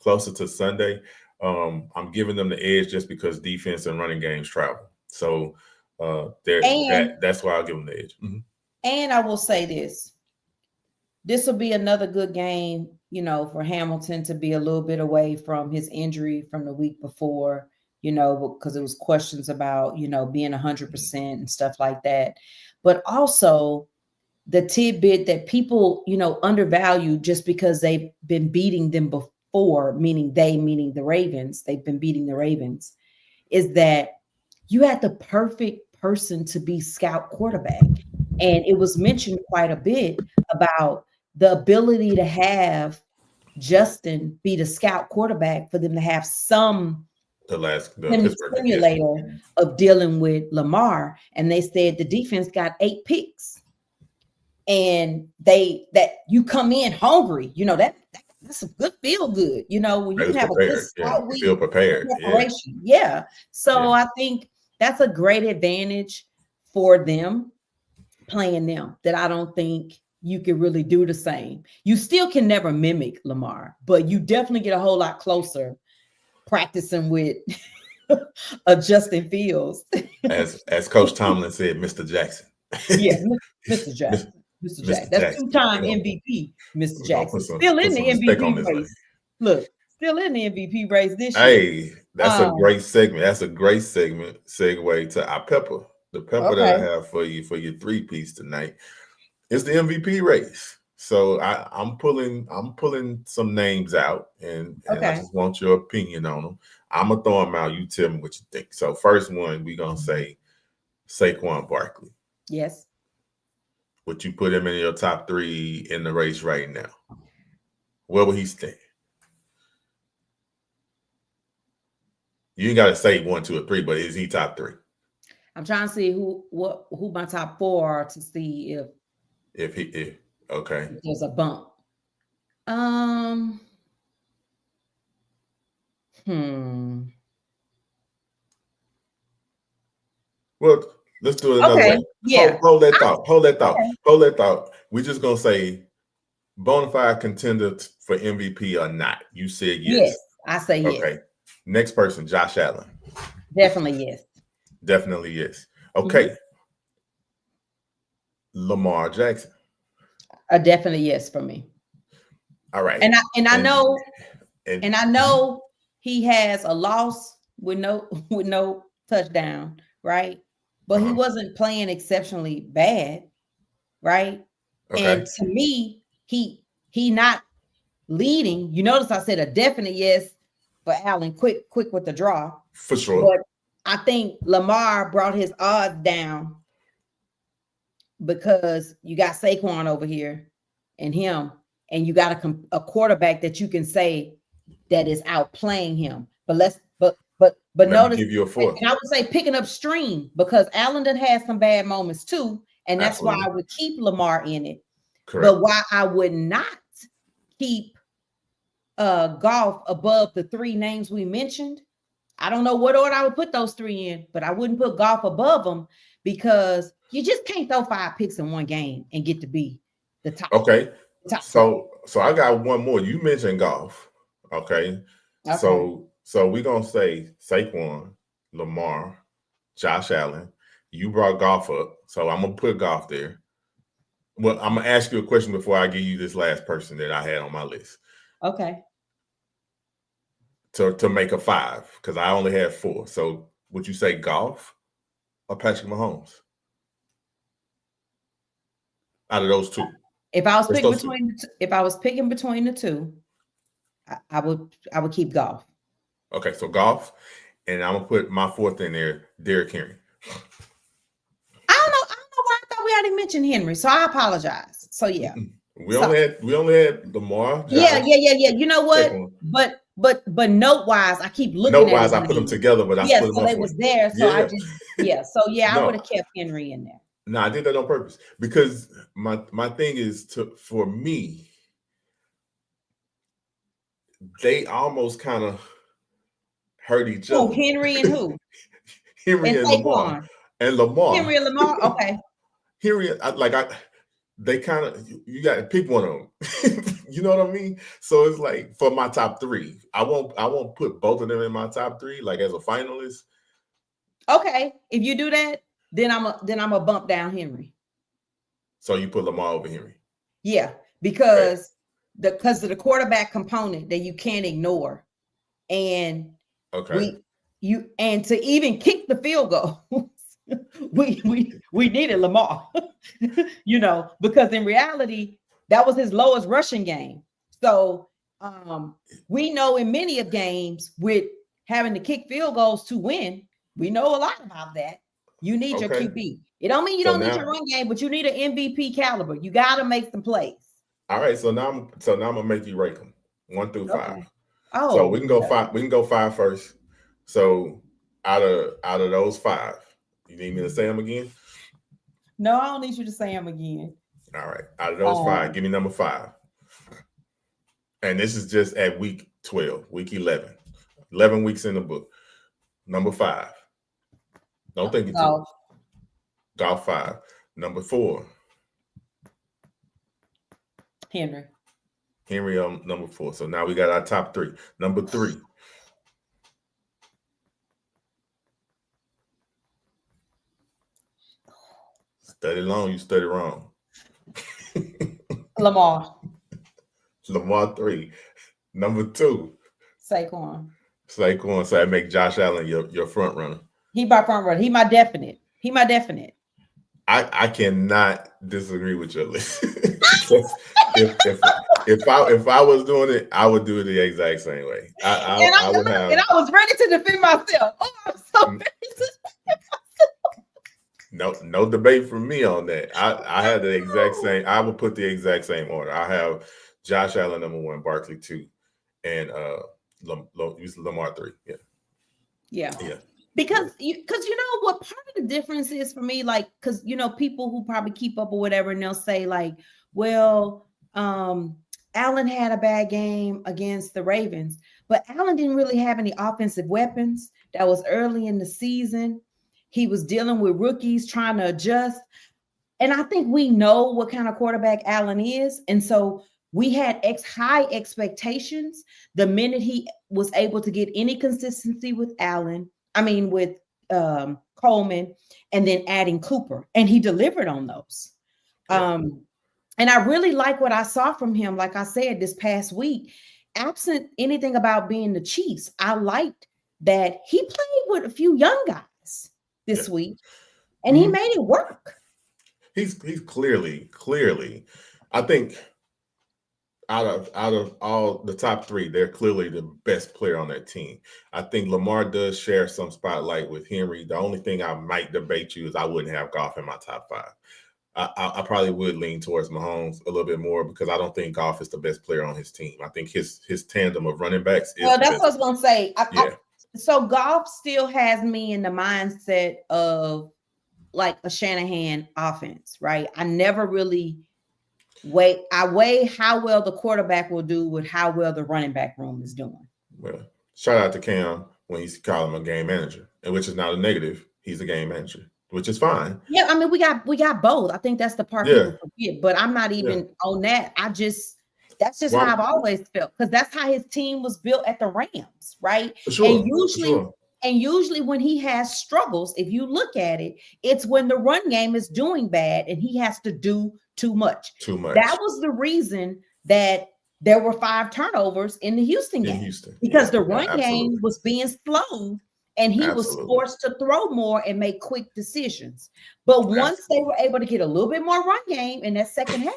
closer to Sunday. I'm giving them the edge just because defense and running games travel. So And that's why I'll give them the edge. I will say this will be another good game, for Hamilton to be a little bit away from his injury from the week before, because it was questions about, being 100% and stuff like that. But also the tidbit that people, undervalue just because they've been beating them before, meaning the Ravens, they've been beating the Ravens, is that you had the perfect person to be scout quarterback. And it was mentioned quite a bit about the ability to have Justin be the scout quarterback for them to have some The Pittsburgh game, yeah. simulator of dealing with Lamar. And they said the defense got 8 picks. And that you come in hungry, that's a good feel good, when you They can was have a good prepared. Yeah, scout you week feel prepared. Yeah, preparation. Yeah. yeah. So I think that's a great advantage for them playing them that I don't think you can really do the same. You still can never mimic Lamar, but you definitely get a whole lot closer practicing with a Justin Fields. As Coach Tomlin said, Mr. Jackson. Yeah, Mr. Miss- Jackson. Mr. Jackson. Mr. That's Jackson. two-time MVP, Mr. We're gonna Jackson. Still in put the some respect on MVP this name. race. Look, still in the MVP race this year. Hey, that's a Um, great segment. That's a great segue to our pepper. The pepper that I okay. have for you for your three-piece tonight is the MVP race. So I'm pulling some names out and I Okay. just want your opinion on them. I'm gonna throw them out. You tell me what you think. So first one, we're gonna say Saquon Barkley. Yes. Would you put him in your top three in the race right now? Where would he stand? You ain't got to say 1, 2, or 3, but is he top three? I'm trying to see who my top four are to see If okay. if there's a bump. Um, hmm. Well, let's do it another Okay. way. Yeah. Hold that thought. Hold that thought. Okay. Hold that thought. We're just gonna say bona fide contender for MVP or not. You said Yes. yes. I say yes. Okay. Next person, Josh Allen. Definitely yes. Definitely yes. Mhm. Okay. Lamar Jackson. Definitely yes for me. All right. And I And know and and I know he has a loss with no with no touchdown, right? But he uh-huh. wasn't playing exceptionally bad, right? Okay. And to me, he not leading. You notice I said a definite yes for Allen, quick with the draw. For sure. But I think Lamar brought his odds down because you got Saquon over here and him, and you got a quarterback that you can say that is outplaying him. But Let me notice, give you a fourth. and I would say picking up stream because Allen done had some bad moments too, And that's why I Absolutely. would keep Lamar in it. Correct. But why I would not keep Golf above the three names we mentioned, I don't know what order I would put those three in, but I wouldn't put Golf above them because you just can't throw 5 picks in one game and get to be the Okay. top player. So I got one more. You mentioned Golf. Okay. Okay. So we're gonna say Saquon, Lamar, Josh Allen. You brought Golf up, so I'm gonna put Golf there. Well, I'm gonna ask you a question before I give you this last person that I had on my list Okay. to make a 5 because I only had 4. So would you say Golf or Patrick Mahomes out of those two? If I was Just picking those two. between if I was picking between the two, I would keep Golf. Okay, so Golf, and I'm gonna put my 4th in there, Derrick Henry. I don't know why I thought we already mentioned Henry, so I apologize. So yeah. We So only had Lamar, yeah, Josh, yeah. You know what? Saquon. But note wise, I keep looking Note at his wise, I put them name. together, but I Yeah, split them so up they for was you. there. So I Yeah. just So yeah, I would No, have kept Henry in there. no, I did that on purpose because my thing is for me, they almost kind of hurt each Who, other. Henry and who? Henry And and Lamar. Saquon. And Lamar. Henry and Lamar. Okay. Henry, they kind of you got to pick one of them. You know what I mean? So it's like for my top 3, I won't put both of them in my top 3 like as a finalist. Okay. If you do that, then I'm a bump down Henry. So you put Lamar over Henry. Yeah, Okay. because of the quarterback component that you can't ignore. And Okay. to even kick the field goal, we needed Lamar, because in reality, that was his lowest rushing game. So we know in many of games with having to kick field goals to win, we know a lot about that. You need your Okay. QB. It don't mean you So don't need your now, run game, but you need an MVP caliber. You got to make some plays. all right. So now I'm gonna make you rank them 1 through 5. Okay. So we Oh, can go 5. We can go 5 first. So out of those 5, you need me to say them again? no, I don't need you to say them again. All right. Out of those 5, Um, give me number 5. And this is just at week 12, week 11. 11 weeks in the book. Number 5. Don't think it too. Golf. Golf 5. Number 4. Henry. Henry on number 4. So now we got our top 3. Number 3. Study long, you study wrong. Lamar. Lamar 3. Number 2. Saquon. Saquon. So I make Josh Allen your front runner. He my front runner. He my definite. I cannot disagree with your list. if I was doing it, I would do it the exact same way. I would have. And I was ready to defend myself. Oh, I'm so ready to no debate from me on that. I had the exact same. I would put the exact same order. I have Josh Allen number 1, Barkley 2, and Lamar 3. Yeah. Because you know what part of the difference is for me, like, because people who probably keep up or whatever, and they'll say like, well, Allen had a bad game against the Ravens, but Allen didn't really have any offensive weapons. That was early in the season. He was dealing with rookies trying to adjust. And I think we know what kind of quarterback Allen is. And so we had high expectations the minute he was able to get any consistency with Coleman, and then adding Cooper. And he delivered on those. Yeah. And I really like what I saw from him. Like I said, this past week, absent anything about being the Chiefs, I liked that he played with a few young guys this week, and he made it work. He's clearly, I think out of all the top 3, they're clearly the best player on that team. I think Lamar does share some spotlight with Henry. The only thing I might debate you is I wouldn't have Goff in my top 5. I probably would lean towards Mahomes a little bit more because I don't think Goff is the best player on his team. I think his tandem of running backs is. Well, that's what I was gonna say. Yeah. So Goff still has me in the mindset of like a Shanahan offense, right? I never really weigh how well the quarterback will do with how well the running back room is doing. Well, shout out to Cam when he's calling him a game manager, and which is not a negative. He's a game manager, which is fine. Yeah, I mean, we got both. I think that's the part Yeah, people forget, but I'm not even on that. That's just how well, I've always felt, because that's how his team was built at the Rams, right? for sure, And usually when he has struggles, if you look at it, it's when the run game is doing bad and he has to do too much. Too much. That was the reason that there were 5 turnovers in the Houston game, because the run game was being slowed and he was forced to throw more and make quick decisions. But once they were able to get a little bit more run game in that second half,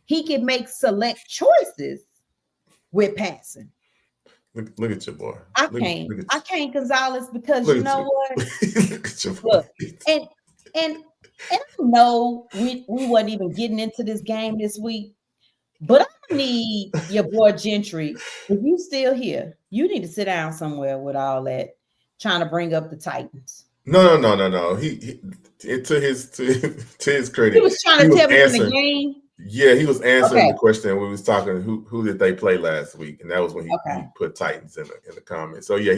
he could make select choices with passing. Look at your boy. I can't, Gonzalez, because you know what? Look at your boy. Look, and I know we wasn't even getting into this game this week, but I need your boy Gentry. If you still here, you need to sit down somewhere with all that trying to bring up the Titans. No. He to his credit, he was trying to tell me in the game. Yeah, he was answering the question. We was talking who did they play last week, and that was when he put Titans in the comments. So yeah,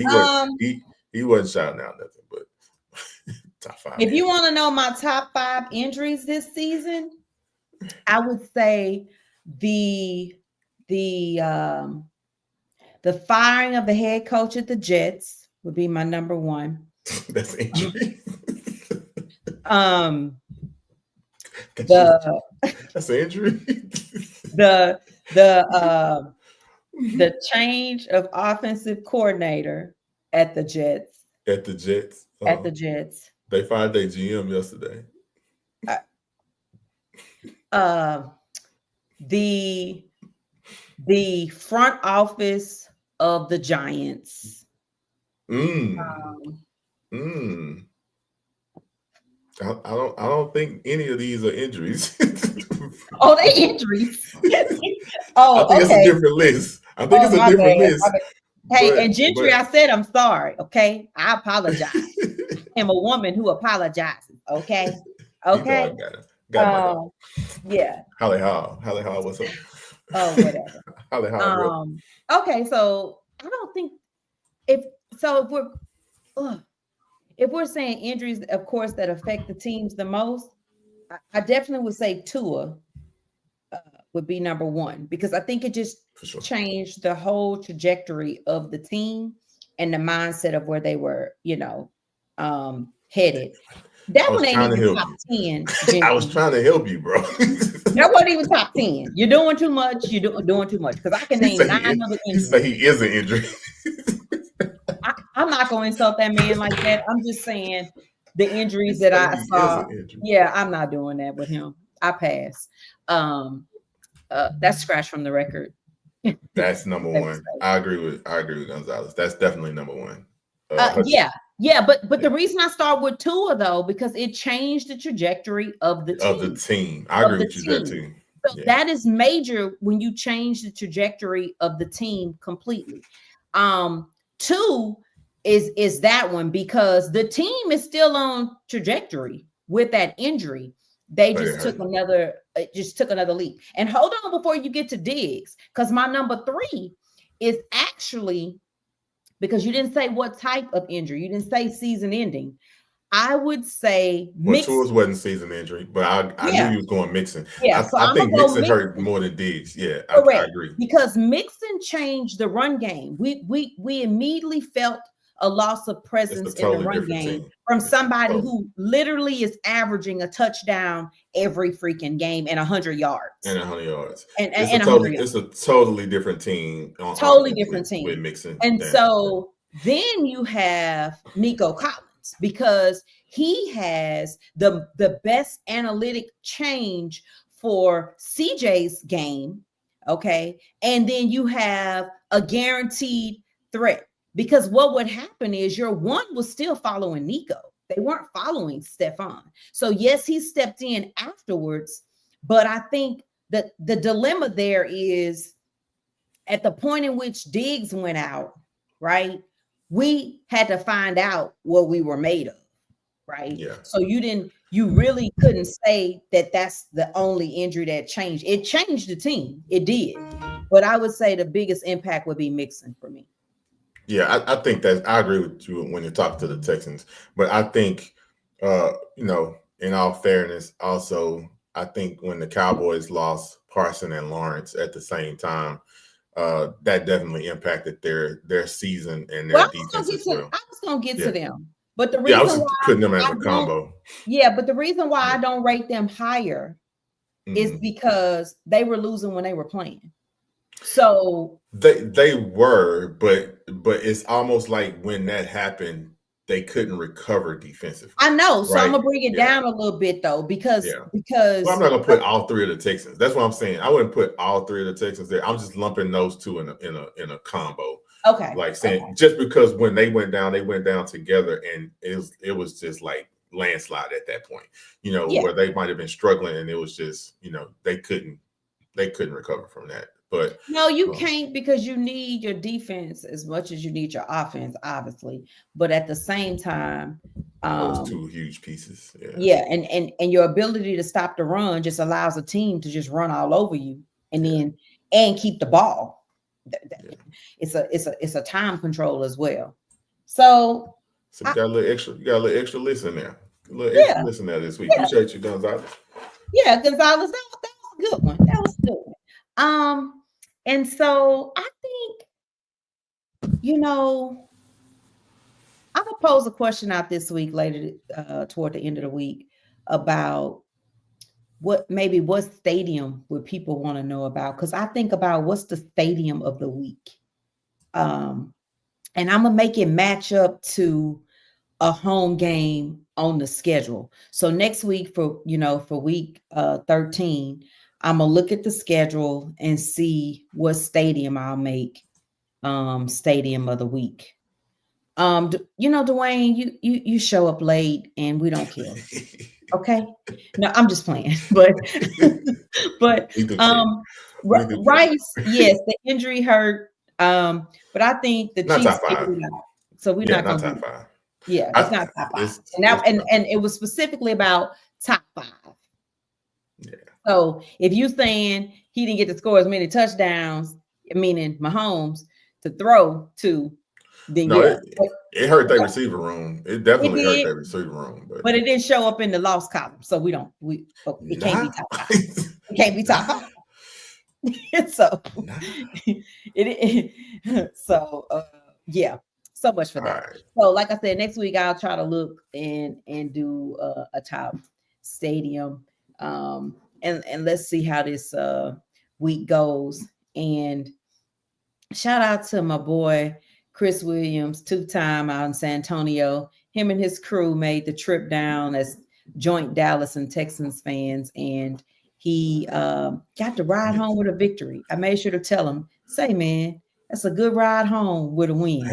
he wasn't shouting out nothing, but top 5. If you want to know my top 5 injuries this season, I would say the firing of the head coach at the Jets would be my number 1. That's injury. That's an injury. The change of offensive coordinator at the Jets. At the Jets. At the Jets. They fired their GM yesterday. The front office of the Giants. I don't think any of these are injuries. Oh, they injuries. I think it's a different list. I think it's a different list. Hey, and Gentry, I said I'm sorry. Okay, I apologize. I'm a woman who apologizes. Okay. Got yeah. Holly Hall, what's up? Oh, whatever. Holly Hall. Okay, so I don't think if we're saying injuries, of course, that affect the teams the most, I definitely would say Tua would be number 1, because I think it just changed the whole trajectory of the team and the mindset of where they were, headed. That one ain't even top 10. I was trying to help you, bro. That wasn't even top 10. You're doing too much. You're doing too much, because I can name 9 other injuries. He is an injury. I'm not going to insult that man like that. I'm just saying the injuries that I saw. Yeah, I'm not doing that with him. I pass. That's scratched from the record. That's number 1. I agree with Gonzalez. That's definitely number 1. But the reason I start with Tua, though, because it changed the trajectory of the team. I agree with you there too. So that is major when you change the trajectory of the team completely. 2 is that one, because the team is still on trajectory with that injury. They just took another leap. And hold on before you get to Diggs, because my number 3 is actually, because you didn't say what type of injury, you didn't say season ending. I would say Tua's wasn't season injury, but I knew he was going Mixon. Yeah, so I think Mixon hurt more than Diggs. Yeah, I agree. Because Mixon changed the run game. We immediately felt a loss of presence in the run game from somebody who literally is averaging a touchdown every freaking game and 100 yards. And 100 yards. It's a totally different team. Totally different team with Mixon. And so then you have Nico Collins, because he has the best analytic change for CJ's game. Okay. And then you have a guaranteed threat, because what would happen is your 1 was still following Nico. They weren't following Stephon. So yes, he stepped in afterwards, but I think that the dilemma there is at the point in which Diggs went out, right? We had to find out what we were made of. right? Yeah. So you really couldn't say that that's the only injury that changed. It changed the team. It did. But I would say the biggest impact would be Mixon for me. Yeah, I think that I agree with you when you talk to the Texans, but I think, in all fairness, also I think when the Cowboys lost Parson and Lawrence at the same time, that definitely impacted their season and Well, their defense as well. I was gonna get to Yeah, them. But the yeah, I reason was why putting them as I a don't, combo. yeah, but the reason why Yeah. I don't rate them higher is Mhm. because they were losing when they were playing. So They were, but it's almost like when that happened, they couldn't recover defensively, I know. So I'm right? gonna bring it Yeah, down a little bit though, because yeah. Well, I'm because not gonna put all three of the Texans. That's what I'm saying. I wouldn't put all three of the Texans there. I'm just lumping those two in a combo. okay, Like okay, saying just because when they went down together, and it was just like landslide at that point. yeah. Where they might have been struggling, and it was just they couldn't recover from that. But No, you um, can't because you need your defense as much as you need your offense, obviously. But at the same time, those um, two huge pieces, yeah, yeah, and your ability to stop the run just allows a team to just run all over you and yeah, then and keep the ball. yeah. It's a time control as well. So So you I, got a little extra. You got a little extra list in there. A little extra yeah, list in there this week. yeah, Appreciate you, Gonzalez. yeah, Gonzalez, that was a good one. That was a good one. And so I think, you know, I'm gonna pose a question out this week later, toward the end of the week, about what stadium would people want to know about? Because I think about what's the stadium of the week. Um, and I'm gonna make it match up to a home game on the schedule. So next week for week 13, I'm gonna look at the schedule and see what stadium I'll make stadium of the week. Dwayne, you show up late and we don't care. Okay. No, I'm just playing. But We do care. We do care. Rice, yes, the injury hurt. But I think the Not Chiefs top five. figured it out. So we're Yeah, not not gonna do top it. five. Yeah, it's I, not top five. it's And that it's and it was specifically about top five. yeah. So if you saying he didn't get to score as many touchdowns, meaning Mahomes, to throw to, then No, yeah. it hurt their receiver room. It It definitely hurt did, their receiver room. But but it didn't show up in the loss column. So it can't be nah, top five. It can't be top nah, five. So nah. so yeah. So much for All that. right. So like I said, next week I'll try to look and do a top stadium. And let's see how this week goes. And shout out to my boy Chris Williams, 2-time out in San Antonio. Him and his crew made the trip down as joint Dallas and Texans fans, and he got to ride home with a victory. I made sure to tell him, say, man, that's a good ride home with a win.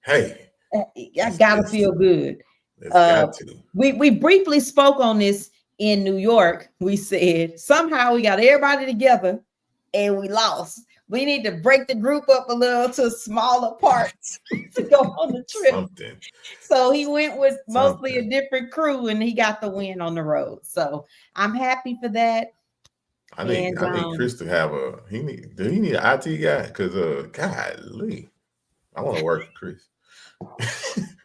Hey, I it's gotta it's feel good. it's Uh, got to. we briefly spoke on this in New York. We said somehow we got everybody together and we lost. We need to break the group up a little to smaller parts to go on the trip. Something. So he went with mostly a Something. different crew and he got the win on the road. So I'm happy for that. And I need Chris to have do he need an IT guy? Because golly, I want to work with Chris.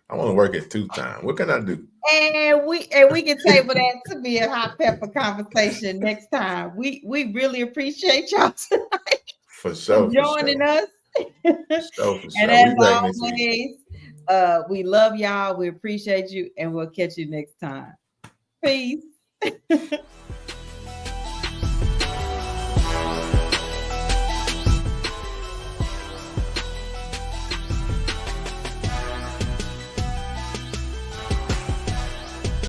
I want to work at 2-time. What can I do? and we can table that to be a hot pepper conversation next time. We really appreciate y'all tonight For for sure, for joining sure. us. For And sure. as We back next week. always, we love y'all. We appreciate you, and we'll catch you next time. Peace.